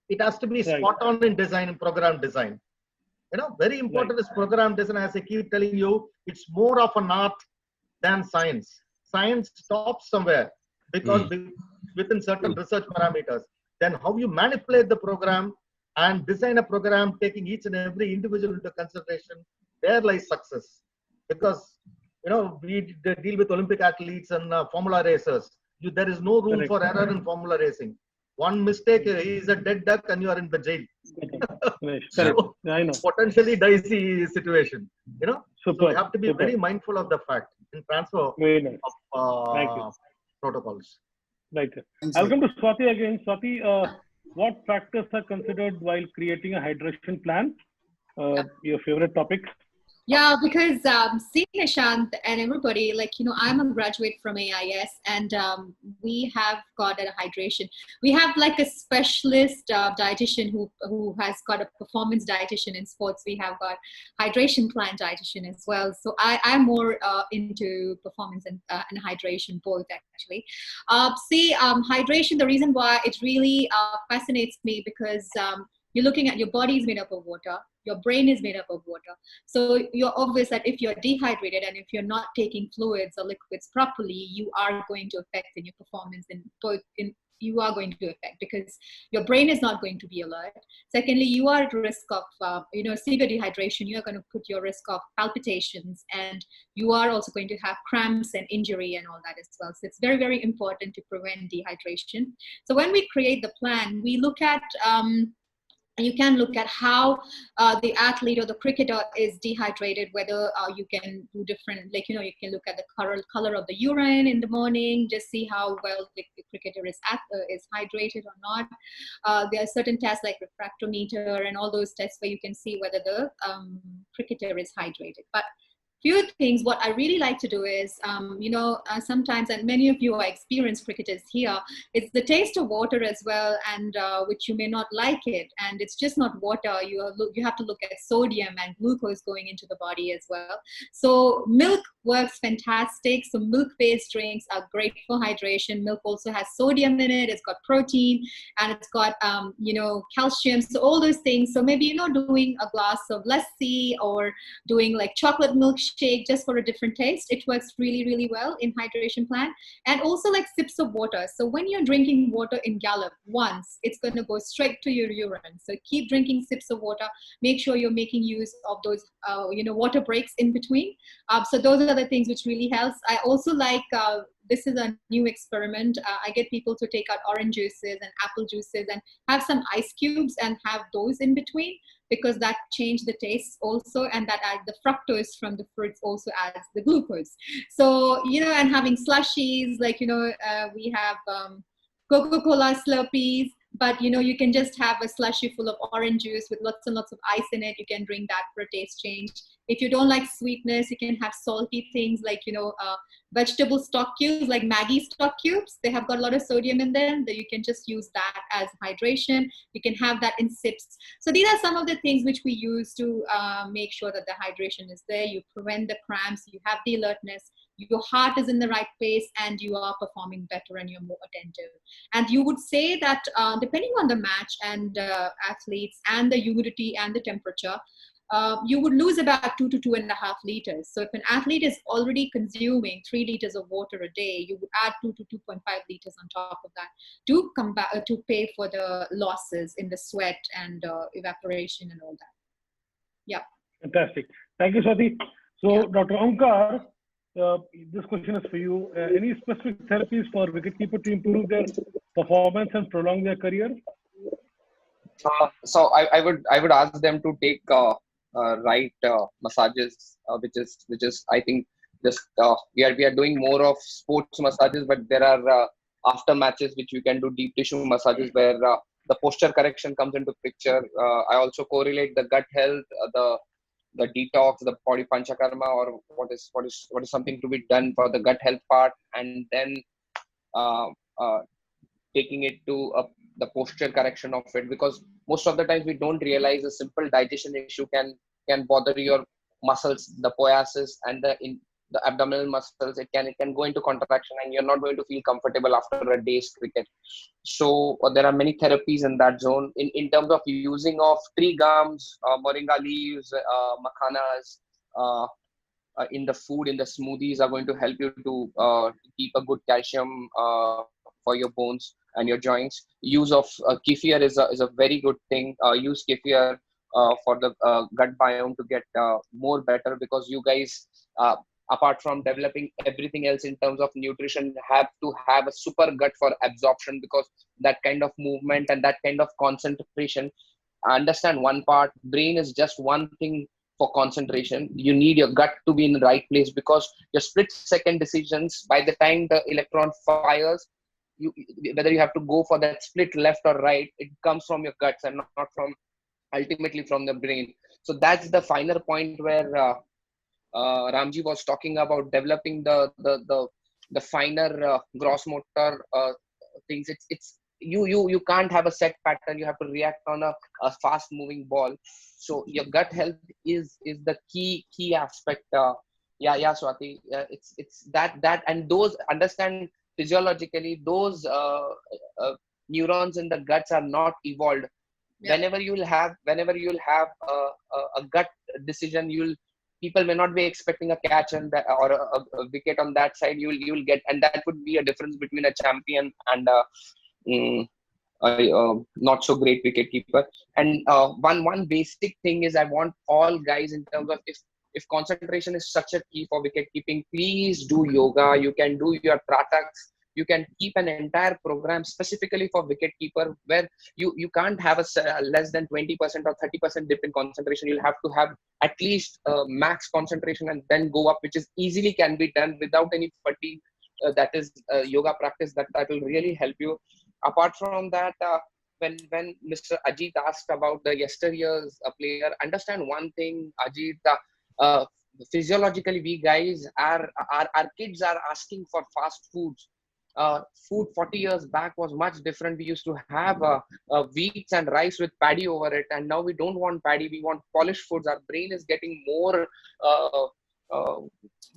it has to be spot on in design and program design. Very important is program design. As I keep telling you, it's more of an art than science. Science stops somewhere because within certain research parameters. Then how you manipulate the program and design a program taking each and every individual into consideration, there lies success. Because we deal with Olympic athletes and formula racers. There is no room for error in formula racing. One mistake, he is a dead duck and you are in the jail. So, I know. Potentially dicey situation. So we have to be Super. very mindful of the fact in transfer Very nice. of protocols. Right. I'll come to Swati again. Swati, what factors are considered while creating a hydration plan? Your favorite topic? Yeah, because see, Nishant and everybody, I'm a graduate from AIS, and we have got a hydration. We have like a specialist dietitian who has got a performance dietitian in sports. We have got hydration plan dietitian as well. So I'm more into performance and hydration both actually. Hydration. The reason why it really fascinates me because you're looking at your body is made up of water, your brain is made up of water. So you're obvious that if you're dehydrated and if you're not taking fluids or liquids properly, you are going to affect in your performance you are going to affect because your brain is not going to be alert. Secondly, you are at risk of severe dehydration. You are going to put your risk of palpitations, and you are also going to have cramps and injury and all that as well. So it's very, very important to prevent dehydration. So when we create the plan, we look at you can look at how the athlete or the cricketer is dehydrated, whether you can do different, you can look at the color of the urine in the morning, just see how well the cricketer is hydrated or not. There are certain tests like refractometer and all those tests where you can see whether the cricketer is hydrated. But few things, what I really like to do is, sometimes, and many of you are experienced cricketers here, it's the taste of water as well, and which you may not like it. And it's just not water. You have to look at sodium and glucose going into the body as well. So milk works fantastic. So milk-based drinks are great for hydration. Milk also has sodium in it. It's got protein and it's got, calcium. So all those things. So maybe, doing a glass of lassi or doing like chocolate milkshake just for a different taste. It works really, really well in hydration plan. And also like sips of water. So when you're drinking water in gallop once, it's going to go straight to your urine. So keep drinking sips of water. Make sure you're making use of those, water breaks in between. So those are the things which really helps. I also like, this is a new experiment. I get people to take out orange juices and apple juices and have some ice cubes and have those in between, because that changes the taste also, and that adds the fructose from the fruits also adds the glucose. So, and having slushies, we have Coca-Cola Slurpees, but you can just have a slushie full of orange juice with lots and lots of ice in it. You can drink that for a taste change. If you don't like sweetness, you can have salty things like, vegetable stock cubes, like Maggi stock cubes. They have got a lot of sodium in them, that you can just use that as hydration. You can have that in sips. So these are some of the things which we use to make sure that the hydration is there. You prevent the cramps, you have the alertness, your heart is in the right place, and you are performing better and you're more attentive. And you would say that depending on the match and athletes and the humidity and the temperature, you would lose about 2 to 2.5 liters. So if an athlete is already consuming 3 liters of water a day, you would add 2 to 2.5 liters on top of that to come back to pay for the losses in the sweat and evaporation and all that. Yeah. Fantastic. Thank you, Swati. So, yeah. Dr. Onkar, this question is for you. Any specific therapies for wicketkeeper to improve their performance and prolong their career? So I would ask them to take right massages, which is I think just we are doing more of sports massages, but there are after matches which you can do deep tissue massages where the posture correction comes into picture. I also correlate the gut health, the detox, the body panchakarma, or what is something to be done for the gut health part, and then taking it to the posture correction of it, because most of the times we don't realize a simple digestion issue can bother your muscles, the psoas and the abdominal muscles. It can go into contraction, and you're not going to feel comfortable after a day's cricket. So there are many therapies in that zone. In terms of using of tree gums, moringa leaves, makhanas, in the food, in the smoothies, are going to help you to keep a good calcium for your bones and your joints. Use of kefir is a very good thing. Use kefir for the gut biome to get more better, because you guys, apart from developing everything else in terms of nutrition, have to have a super gut for absorption, because that kind of movement and that kind of concentration. I understand one part, brain is just one thing for concentration. You need your gut to be in the right place, because your split second decisions, by the time the electron fires, whether you have to go for that split left or right, it comes from your guts and not from ultimately from the brain. So that's the finer point where Ramji was talking about developing the finer gross motor things. It's you can't have a set pattern. You have to react on a fast moving ball. So your gut health is the key aspect. Yeah, Swati. It's that and those, understand physiologically, those neurons in the guts are not evolved. Yeah. Whenever you'll have a gut decision, people may not be expecting a catch and or a wicket on that side. You'll get, and that would be a difference between a champion and not so great wicket keeper. And one basic thing is, I want all guys, in terms of, if concentration is such a key for wicket keeping, please do yoga. You can do your prataks. You can keep an entire program specifically for wicket keeper, where you can't have a less than 20% or 30% dip in concentration. You'll have to have at least max concentration and then go up, which is easily can be done without any fatigue. That is yoga practice that will really help you. Apart from that, when Mr. Ajit asked about the yesteryear's player, understand one thing, Ajit. Physiologically, we guys our kids are asking for fast foods. Food 40 years back was much different. We used to have wheats and rice with paddy over it, and now we don't want paddy. We want polished foods. Our brain is getting more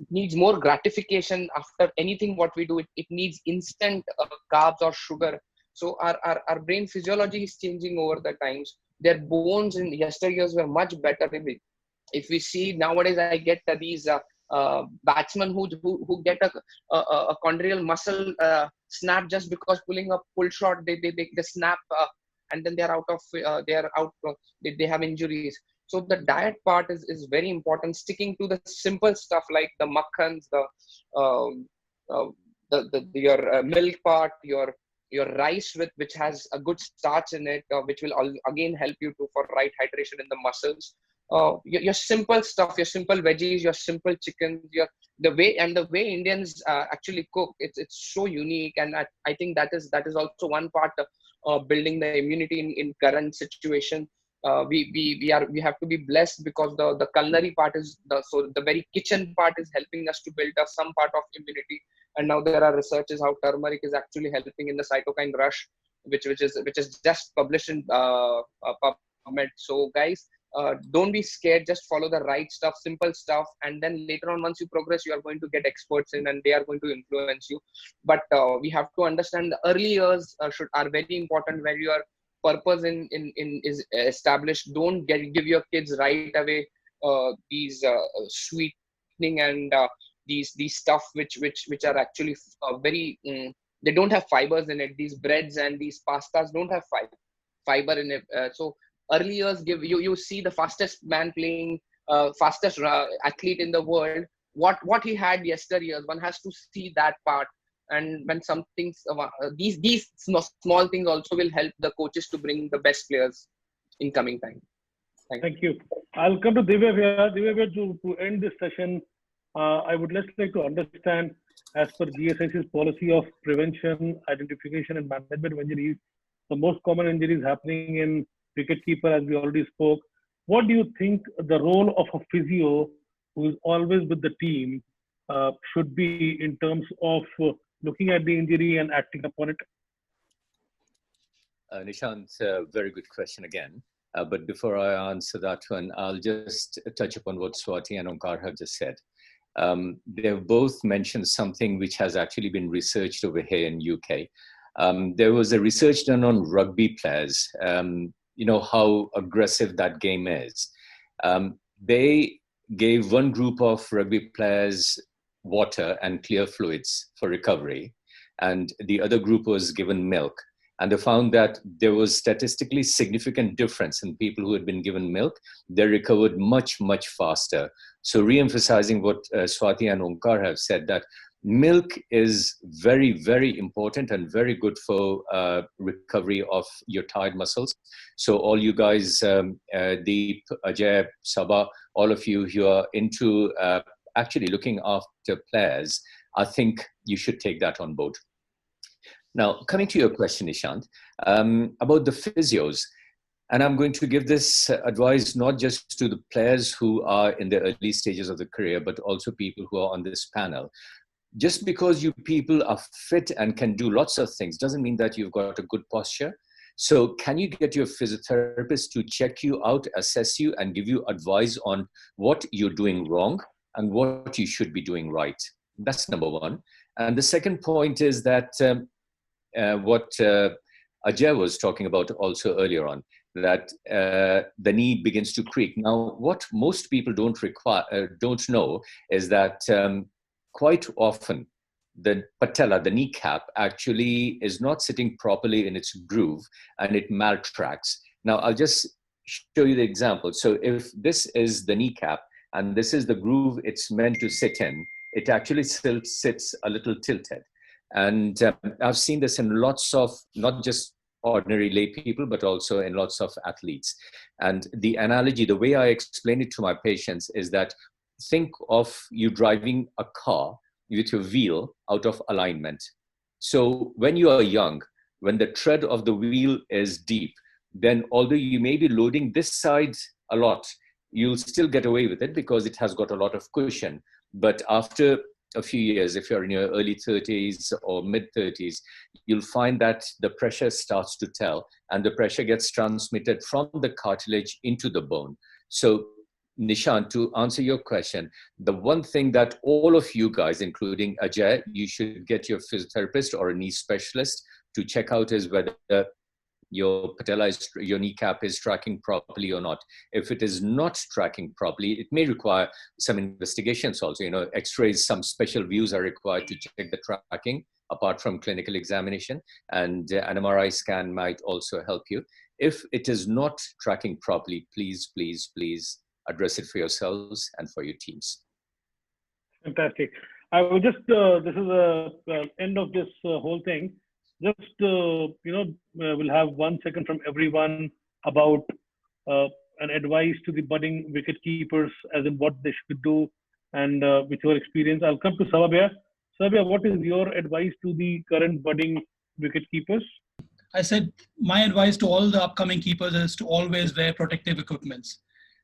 needs more gratification after anything what we do. It needs instant carbs or sugar. So our brain physiology is changing over the times. Their bones in yesteryears were much better. If we see nowadays, I get these batsmen who get a chondrial muscle snap just because pulling a pull shot. They snap and then they are out. They have injuries. So the diet part is very important. Sticking to the simple stuff like the makhans, your milk part, your rice which has a good starch in it, which will again help you for right hydration in the muscles. Your simple stuff, your simple veggies, your simple chickens, the way Indians actually cook, it's so unique, and I think that is also one part of building the immunity in current situation. We have to be blessed, because the culinary part is the very kitchen part is helping us to build up some part of immunity. And now there are researches how turmeric is actually helping in the cytokine rush, which is just published in PubMed. So guys, don't be scared. Just follow the right stuff, simple stuff, and then later on, once you progress, you are going to get experts in, and they are going to influence you. But we have to understand the early years are very important, where your purpose is established. Don't give your kids right away these sweetening and these stuff which are actually very they don't have fibers in it. These breads and these pastas don't have fiber in it. So early years, you see the fastest man playing, fastest athlete in the world, what he had yesteryears. One has to see that part. And when some things, these small things also will help the coaches to bring the best players in coming time. Thank you. I'll come to Divya here. Divya, to end this session, I would just like to understand, as per GSIC's policy of prevention, identification, and management of injuries, the most common injuries happening in wicketkeeper, as we already spoke. What do you think the role of a physio, who is always with the team, should be in terms of looking at the injury and acting upon it? Nishant, very good question again. But before I answer that one, I'll just touch upon what Swati and Onkar have just said. They've both mentioned something which has actually been researched over here in UK. There was a research done on rugby players, you know, how aggressive that game is. They gave one group of rugby players water and clear fluids for recovery, and the other group was given milk. And they found that there was statistically significant difference in people who had been given milk. They recovered much, much faster. So re-emphasizing what Swati and Onkar have said, that milk is very, very important and very good for recovery of your tired muscles. So all you guys, Deep, Ajay, Saba, all of you who are into actually looking after players, I think you should take that on board. Now, coming to your question, Nishant, about the physios, and I'm going to give this advice not just to the players who are in the early stages of the career, but also people who are on this panel. Just because you people are fit and can do lots of things doesn't mean that you've got a good posture. So can you get your physiotherapist to check you out, assess you, and give you advice on what you're doing wrong and what you should be doing right? That's number one. And the second point is that what Ajay was talking about also earlier on, that the knee begins to creak. Now, what most people don't know is that quite often the patella, the kneecap, actually is not sitting properly in its groove and it maltracts. Now, I'll just show you the example. So if this is the kneecap and this is the groove it's meant to sit in, it actually still sits a little tilted. And I've seen this in lots of, not just ordinary lay people, but also in lots of athletes. And the analogy, the way I explain it to my patients is that think of you driving a car with your wheel out of alignment. So when you are young, when the tread of the wheel is deep, then although you may be loading this side a lot, you'll still get away with it because it has got a lot of cushion. But after a few years, if you're in your early 30s or mid 30s, you'll find that the pressure starts to tell, and the pressure gets transmitted from the cartilage into the bone. So Nishant, to answer your question, the one thing that all of you guys, including Ajay, you should get your physiotherapist or a knee specialist to check out is whether your patella, your kneecap is tracking properly or not. If it is not tracking properly, it may require some investigations also. You know, X-rays, some special views are required to check the tracking apart from clinical examination, and an MRI scan might also help you. If it is not tracking properly, please, please, please address it for yourselves and for your teams. Fantastic. I will just, this is the end of this whole thing. Just, we'll have 1 second from everyone about an advice to the budding wicket keepers, as in what they should do, and with your experience. I'll come to Saba. Saba, what is your advice to the current budding wicket keepers? I said my advice to all the upcoming keepers is to always wear protective equipments.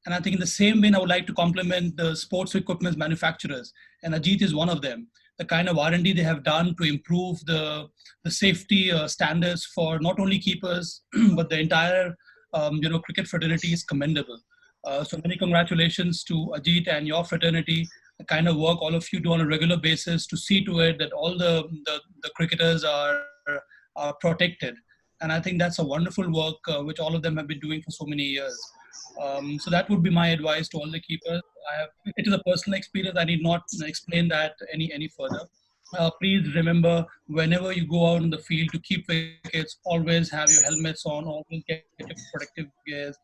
And I think in the same vein, I would like to compliment the sports equipment manufacturers, and Ajit is one of them. The kind of R&D they have done to improve the safety standards for not only keepers, but the entire cricket fraternity is commendable. So many congratulations to Ajit and your fraternity, the kind of work all of you do on a regular basis to see to it that all the cricketers are protected. And I think that's a wonderful work which all of them have been doing for so many years. So that would be my advice to all the keepers. It is a personal experience. I need not explain that any further. Please remember, whenever you go out in the field to keep wickets, always have your helmets on, always get your protective gears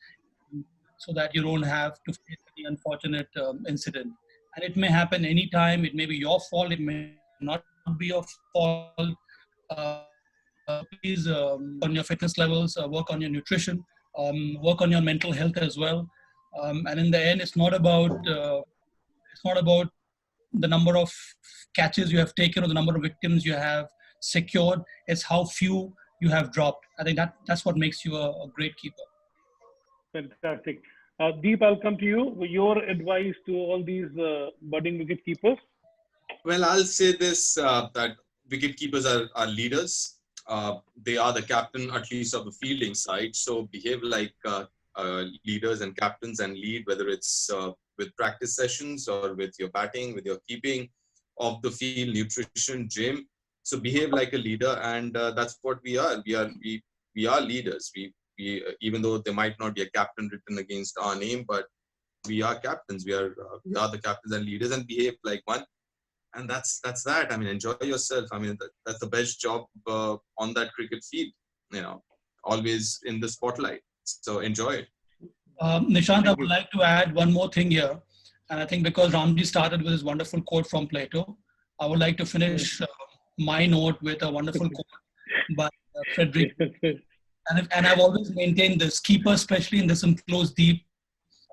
so that you don't have to face any unfortunate incident. And it may happen anytime. It may be your fault. It may not be your fault. Please on your fitness levels, work on your nutrition, work on your mental health as well. And in the end, it's not about the number of catches you have taken or the number of victims you have secured. It's how few you have dropped. I think that's what makes you a great keeper. Fantastic. Deep, I'll come to you. Your advice to all these budding wicket keepers? Well, I'll say this, that wicket keepers are leaders. they are the captain, at least of the fielding side. So behave like leaders and captains and lead, whether it's with practice sessions or with your batting, with your keeping of the field, nutrition, gym. So behave like a leader, and that's what we are. We are leaders. We even though there might not be a captain written against our name, but we are captains. We are the captains and leaders, and behave like one. And that's that. I mean, enjoy yourself. I mean, that's the best job on that cricket field. You know, always in the spotlight. So enjoy it. Nishant, I would like to add one more thing here. And I think because Ramji started with his wonderful quote from Plato, I would like to finish my note with a wonderful quote by Frederick. And I've always maintained this: keeper, especially in this enclosed deep,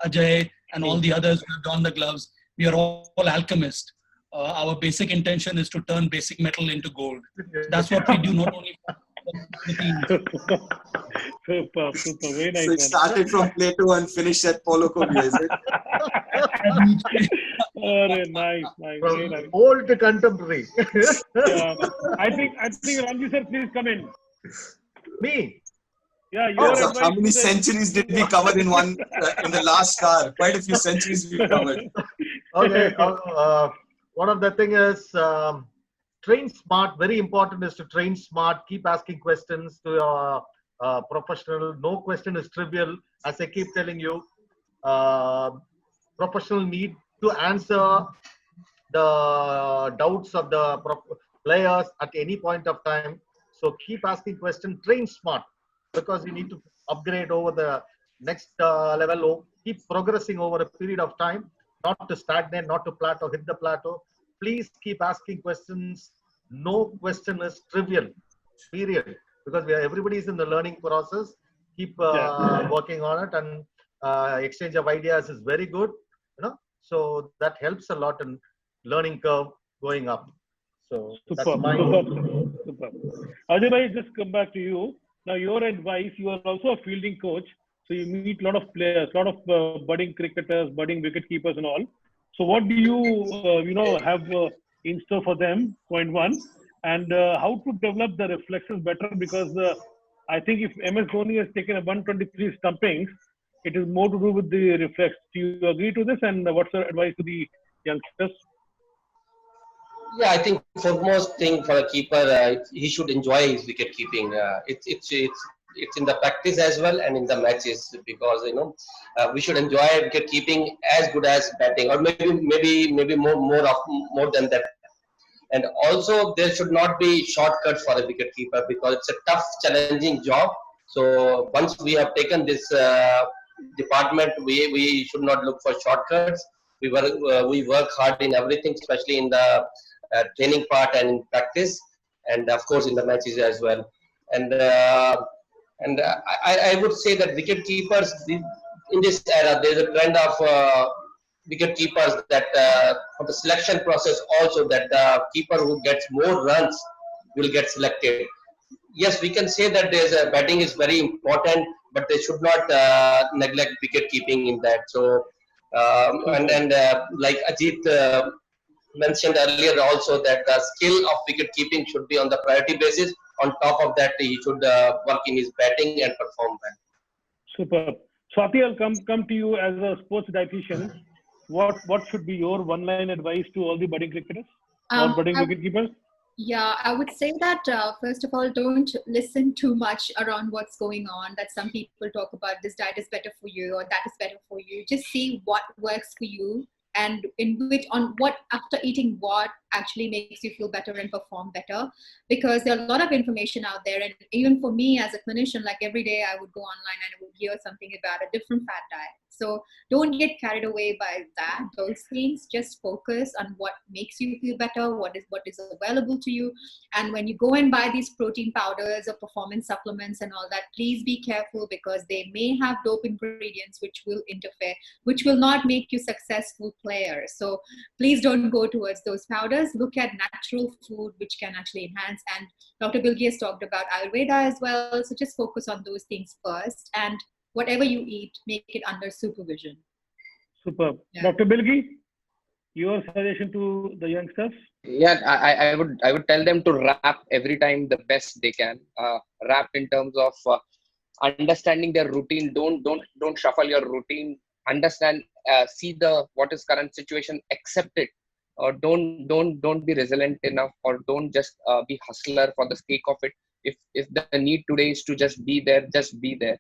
Ajay and all the others who have donned the gloves, we are all alchemists. Our basic intention is to turn basic metal into gold. That's what we do, not only for the team. Super, very nice. So it started from Plato and finished at Paulo Coelho, is it? Nice. From Nice. old to contemporary. I think Ramji sir, please come in. Me? Yeah, your So advice. how many centuries did we cover in the last hour? Quite a few centuries we covered. Okay. One of the thing is train smart. Very important is to train smart. Keep asking questions to your professional. No question is trivial. As I keep telling you, professional need to answer the doubts of the players at any point of time. So keep asking questions. Train smart, because you need to upgrade over the next level. Keep progressing over a period of time. Not to stagnate, not to plateau, hit the plateau. Please keep asking questions. No question is trivial, period. Because everybody is in the learning process. Keep working on it, and exchange of ideas is very good. So that helps a lot in learning curve going up. So that's my super. Ajay bhai, just come back to you. Now, your advice, you are also a fielding coach. So you meet a lot of players, a lot of budding cricketers, budding wicket keepers and all. So what do you, have in store for them, point one? And how to develop the reflexes better? Because I think if MS Dhoni has taken a 123 stumpings, it is more to do with the reflex. Do you agree to this? And what's your advice to the youngsters? Yeah, I think foremost thing for a keeper, he should enjoy his wicket keeping. It's in the practice as well and in the matches, because we should enjoy wicket keeping as good as batting, or maybe more than that. And also there should not be shortcuts for a wicket keeper, because it's a tough, challenging job. So once we have taken this department, we should not look for shortcuts. We work hard in everything, especially in the training part and in practice, and of course in the matches as well. And I would say that wicket keepers in this era, there's a trend of wicket keepers that for the selection process also, that the keeper who gets more runs will get selected. Yes, we can say that batting is very important, but they should not neglect wicket keeping in that. So like Ajit mentioned earlier also, that the skill of wicket keeping should be on the priority basis. On top of that, he should work in his batting and perform well. Superb. Swati, I'll come to you as a sports dietitian. What should be your one-line advice to all the budding cricketers or budding wicket keepers? Yeah, I would say that first of all, don't listen too much around what's going on, that some people talk about this diet is better for you or that is better for you. Just see what works for you, and after eating what actually makes you feel better and perform better, because there are a lot of information out there. And even for me as a clinician, like every day I would go online and I would hear something about a different fat diet. So don't get carried away by those things. Just focus on what makes you feel better, what is available to you. And when you go and buy these protein powders or performance supplements and all that, please be careful, because they may have dope ingredients which will interfere, which will not make you successful players. So please don't go towards those powders. Look at natural food which can actually enhance. And Dr. Bilgi has talked about Ayurveda as well. So just focus on those things first. And whatever you eat, make it under supervision. Superb. Yeah. Dr. Bilgi? your suggestion to the youngsters? Yeah, I would tell them to wrap every time the best they can. Wrap in terms of understanding their routine. Don't shuffle your routine. Understand, see the what is current situation, accept it. Or don't be resilient enough, or don't just be hustler for the sake of it. If the need today is to just be there, just be there.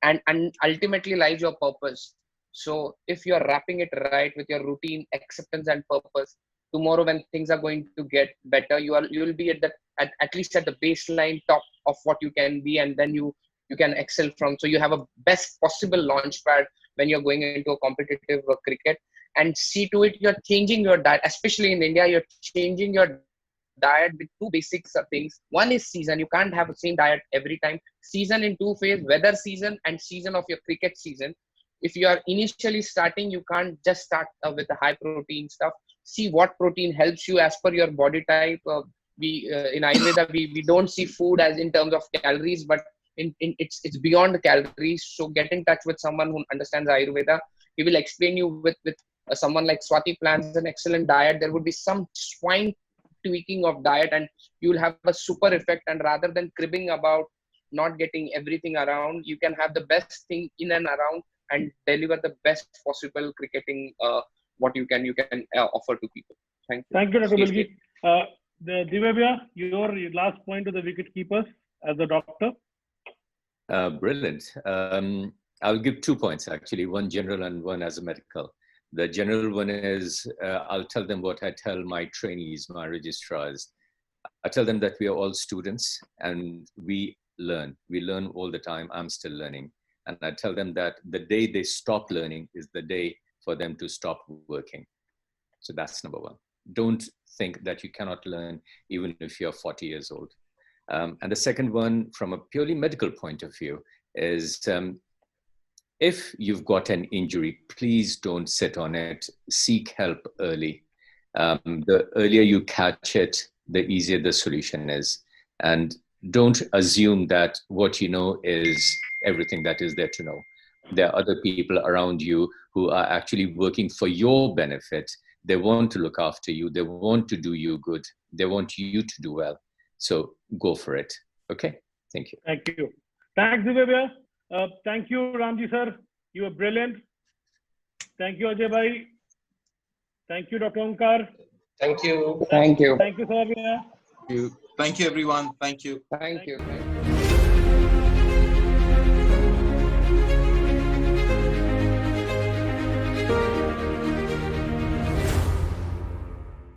And ultimately lies your purpose. So if you're wrapping it right with your routine, acceptance and purpose, tomorrow when things are going to get better, you'll be at least at the baseline top of what you can be, and then you can excel from. So you have a best possible launch pad when you're going into a competitive cricket. And see to it you're changing your diet, especially in India. You're changing your diet with two basic things. One is season. You can't have the same diet every time. Season in two phases: weather season and season of your cricket season. If you are initially starting, you can't just start with the high protein stuff. See what protein helps you as per your body type. In Ayurveda we don't see food as in terms of calories, but it's beyond the calories. So get in touch with someone who understands Ayurveda. He will explain you with someone like Swati plans an excellent diet. There would be some fine tweaking of diet, and you will have a super effect. And rather than cribbing about not getting everything around, you can have the best thing in and around and deliver the best possible cricketing what you can offer to people. Thank you. Thank you, Dr. Bilgi. Divya, your last point to the wicket keepers as a doctor. Brilliant. I'll give 2 points actually, one general and one as a medical. The general one is I'll tell them what I tell my trainees, my registrars. I tell them that we are all students and we learn. We learn all the time. I'm still learning. And I tell them that the day they stop learning is the day for them to stop working. So that's number one. Don't think that you cannot learn even if you're 40 years old. And the second one, from a purely medical point of view, is if you've got an injury, please don't sit on it. Seek help early. The earlier you catch it, the easier the solution is. And don't assume that what you know is everything that is there to know. There are other people around you who are actually working for your benefit. They want to look after you. They want to do you good. They want you to do well. So go for it. Okay. Thank you. Thank you. Thanks, Divya. Thank you, Ramji sir. You were brilliant. Thank you, Ajay bhai. Thank you, Dr. Onkar. Thank you. Thank you. Thank you, Saba. Thank you, everyone. Thank you. Thank you.